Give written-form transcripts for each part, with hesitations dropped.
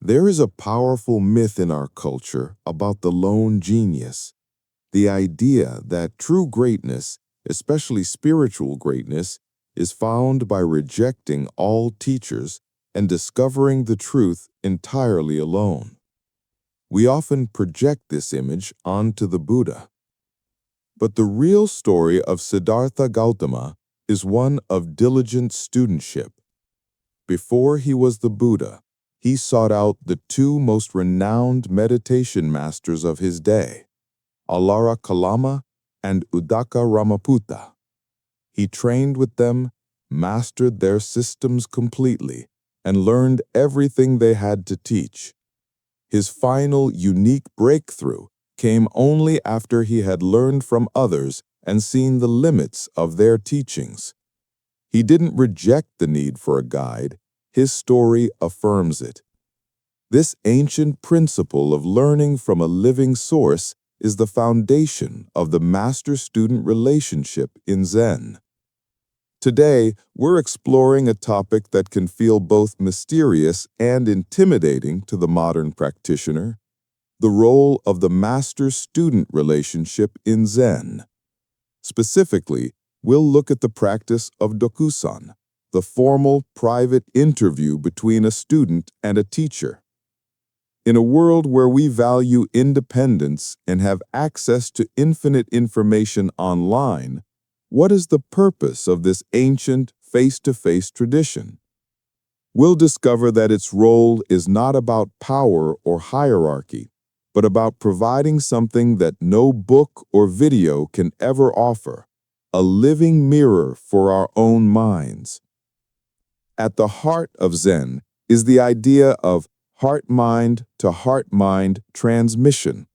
There is a powerful myth in our culture about the lone genius, the idea that true greatness, especially spiritual greatness, is found by rejecting all teachers and discovering the truth entirely alone. We often project this image onto the Buddha. But the real story of Siddhartha Gautama is one of diligent studentship. Before he was the Buddha, he sought out the two most renowned meditation masters of his day, Alara Kalama and Udaka Ramaputta. He trained with them, mastered their systems completely, and learned everything they had to teach. His final unique breakthrough came only after he had learned from others and seen the limits of their teachings. He didn't reject the need for a guide. His story affirms it. This ancient principle of learning from a living source is the foundation of the master-student relationship in Zen. Today, we're exploring a topic that can feel both mysterious and intimidating to the modern practitioner: the role of the master-student relationship in Zen. Specifically, we'll look at the practice of Dokusan, the formal, private interview between a student and a teacher. In a world where we value independence and have access to infinite information online, what is the purpose of this ancient, face-to-face tradition? We'll discover that its role is not about power or hierarchy, but about providing something that no book or video can ever offer: a living mirror for our own minds. At the heart of Zen is the idea of heart-mind to heart-mind transmission.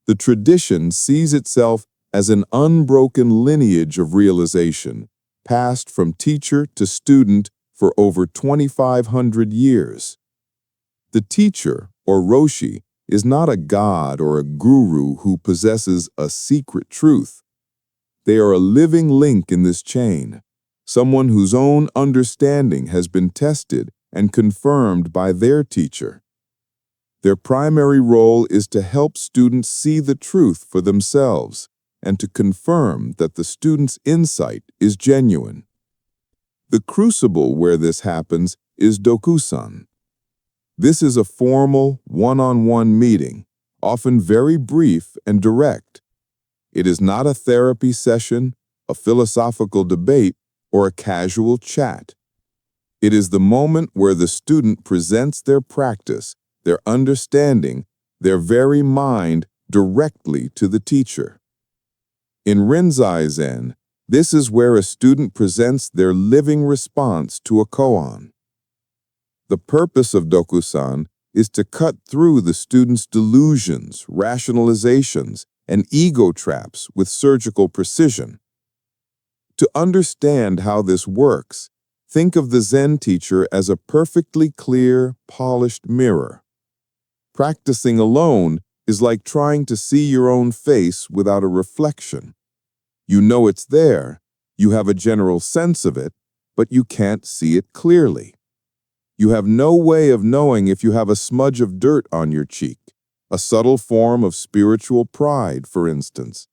The tradition sees itself as an unbroken lineage of realization, passed from teacher to student for over 2,500 years. The teacher, or Roshi, is not a god or a guru who possesses a secret truth. They are a living link in this chain, someone whose own understanding has been tested and confirmed by their teacher. Their primary role is to help students see the truth for themselves and to confirm that the student's insight is genuine. The crucible where this happens is Dokusan. This is a formal, one-on-one meeting, often very brief and direct. It is not a therapy session, a philosophical debate, or a casual chat. It is the moment where the student presents their practice, their understanding, their very mind directly to the teacher. In Rinzai Zen, this is where a student presents their living response to a koan. The purpose of Dokusan is to cut through the student's delusions, rationalizations, and ego traps with surgical precision. To understand how this works, think of the Zen teacher as a perfectly clear, polished mirror. Practicing alone is like trying to see your own face without a reflection. You know it's there, you have a general sense of it, but you can't see it clearly. You have no way of knowing if you have a smudge of dirt on your cheek, a subtle form of spiritual pride, for instance.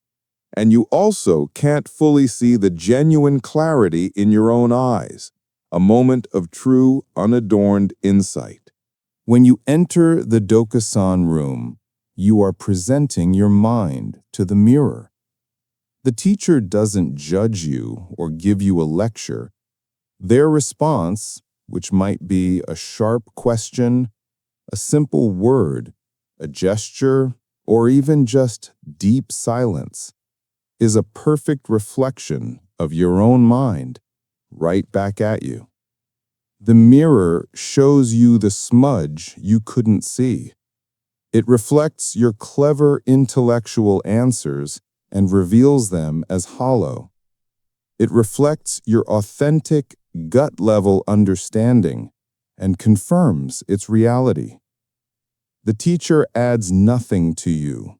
And you also can't fully see the genuine clarity in your own eyes, a moment of true, unadorned insight. When you enter the Dokusan room, you are presenting your mind to the mirror. The teacher doesn't judge you or give you a lecture. Their response, which might be a sharp question, a simple word, a gesture, or even just deep silence, is a perfect reflection of your own mind, right back at you. The mirror shows you the smudge you couldn't see. It reflects your clever intellectual answers and reveals them as hollow. It reflects your authentic, gut-level understanding and confirms its reality. The teacher adds nothing to you.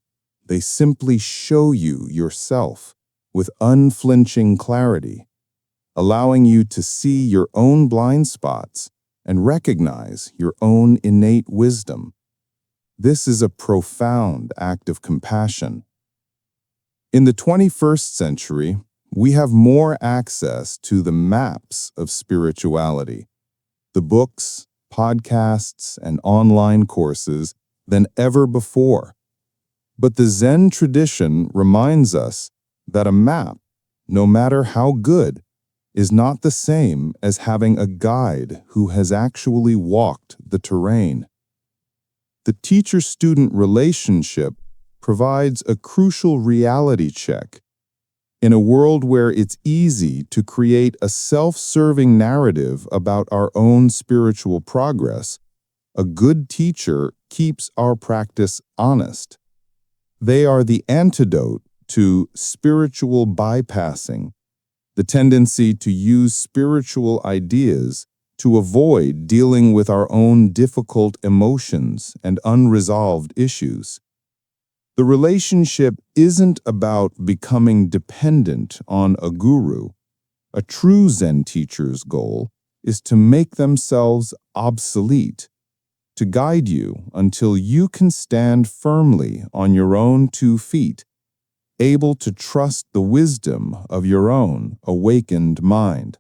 They simply show you yourself with unflinching clarity, allowing you to see your own blind spots and recognize your own innate wisdom. This is a profound act of compassion. In the 21st century, we have more access to the maps of spirituality, the books, podcasts, and online courses than ever before. But the Zen tradition reminds us that a map, no matter how good, is not the same as having a guide who has actually walked the terrain. The teacher-student relationship provides a crucial reality check. In a world where it's easy to create a self-serving narrative about our own spiritual progress, a good teacher keeps our practice honest. They are the antidote to spiritual bypassing, the tendency to use spiritual ideas to avoid dealing with our own difficult emotions and unresolved issues. The relationship isn't about becoming dependent on a guru. A true Zen teacher's goal is to make themselves obsolete, to guide you until you can stand firmly on your own 2 feet, able to trust the wisdom of your own awakened mind.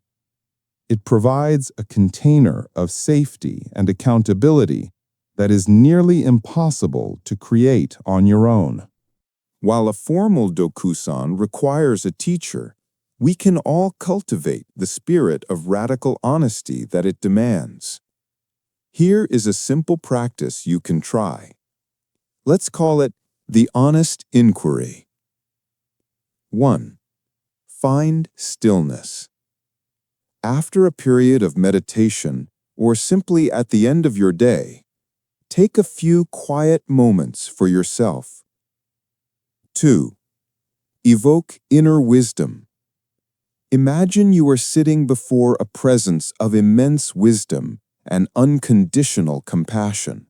It provides a container of safety and accountability that is nearly impossible to create on your own. While a formal Dokusan requires a teacher, we can all cultivate the spirit of radical honesty that it demands. Here is a simple practice you can try. Let's call it the honest inquiry. 1. Find stillness. After a period of meditation, or simply at the end of your day, take a few quiet moments for yourself. 2. Evoke inner wisdom. Imagine you are sitting before a presence of immense wisdom and unconditional compassion.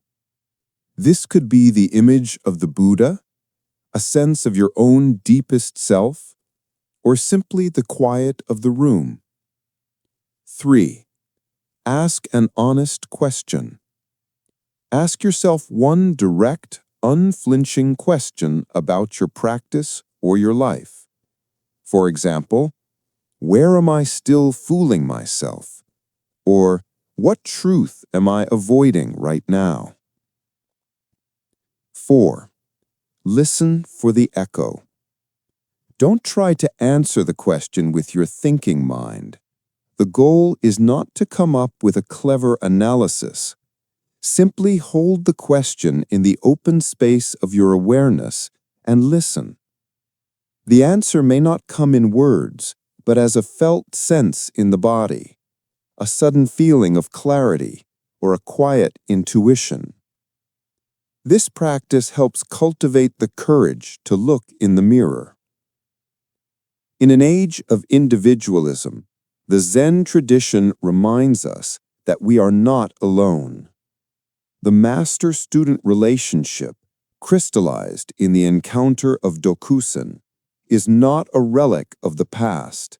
This could be the image of the Buddha, a sense of your own deepest self, or simply the quiet of the room. 3. Ask an honest question. Ask yourself one direct, unflinching question about your practice or your life. For example, where am I still fooling myself? Or what truth am I avoiding right now? 4. Listen for the echo. Don't try to answer the question with your thinking mind. The goal is not to come up with a clever analysis. Simply hold the question in the open space of your awareness and listen. The answer may not come in words, but as a felt sense in the body, a sudden feeling of clarity, or a quiet intuition. This practice helps cultivate the courage to look in the mirror. In an age of individualism, the Zen tradition reminds us that we are not alone. The master-student relationship, crystallized in the encounter of Dokusan, is not a relic of the past.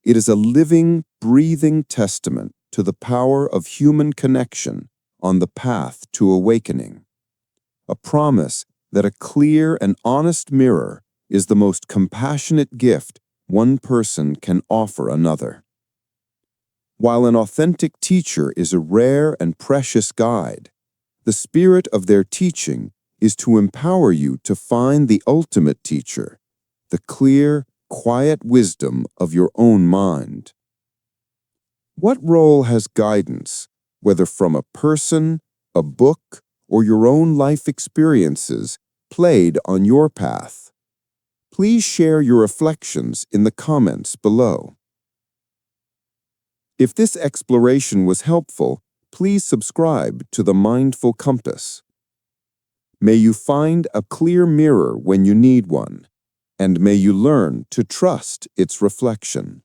It is a living, breathing testament to the power of human connection on the path to awakening. A promise that a clear and honest mirror is the most compassionate gift one person can offer another. While an authentic teacher is a rare and precious guide, the spirit of their teaching is to empower you to find the ultimate teacher, the clear, quiet wisdom of your own mind. What role has guidance, whether from a person, a book, or your own life experiences, played on your path? Please share your reflections in the comments below. If this exploration was helpful, please subscribe to the Mindful Compass. May you find a clear mirror when you need one, and may you learn to trust its reflection.